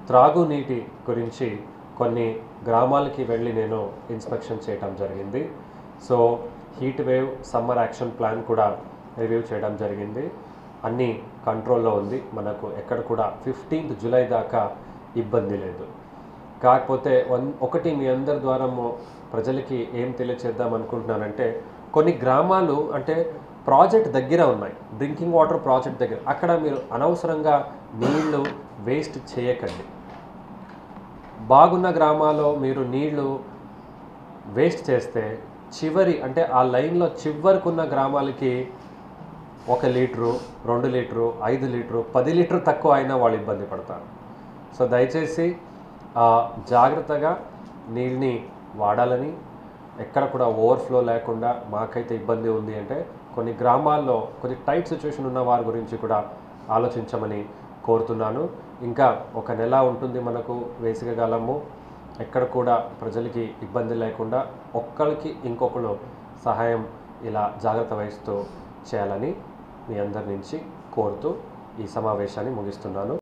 త్రాగునీటి గురించి కొన్ని గ్రామాలకి వెళ్ళి నేను ఇన్స్పెక్షన్ చేయడం జరిగింది. So heat wave summer action plan కూడా రివ్యూ చేయడం జరిగింది. అన్నీ కంట్రోల్లో ఉంది. మనకు ఎక్కడ కూడా 15th జూలై దాకా ఇబ్బంది లేదు. కాకపోతే ఒకటి మీ అందరి ద్వారా ప్రజలకి ఏం తెలియచేద్దాం అనుకుంటున్నానంటే, కొన్ని గ్రామాలు అంటే ప్రాజెక్ట్ దగ్గర ఉన్నాయి, డ్రింకింగ్ వాటర్ ప్రాజెక్ట్ దగ్గర, అక్కడ మీరు అనవసరంగా నీళ్లు వేస్ట్ చేయకండి. బాగున్న గ్రామాల్లో మీరు నీళ్లు వేస్ట్ చేస్తే చివరి అంటే ఆ లైన్లో చివరికున్న గ్రామాలకి 1 లీటరు, 2 లీటరు, 5 లీటరు, 10 లీటరు తక్కువ అయినా వాళ్ళు ఇబ్బంది పడతారు. సో దయచేసి జాగ్రత్తగా నీళ్ళని వాడాలని, ఎక్కడ కూడా ఓవర్ఫ్లో లేకుండా. మాకైతే ఇబ్బంది ఉంది అంటే కొన్ని గ్రామాల్లో కొన్ని టైట్ సిచ్యువేషన్ ఉన్న వారి గురించి కూడా ఆలోచించమని కోరుతున్నాను. ఇంకా 1 నెల ఉంటుంది మనకు వేసవికాలము. ఎక్కడ కూడా ప్రజలకి ఇబ్బంది లేకుండా ఒక్కరికి ఇంకొకరు సహాయం ఇలా జాగ్రత్త వహిస్తూ చేయాలని మీ అందరి నుంచి కోరుతూ ఈ సమావేశాన్ని ముగిస్తున్నాను.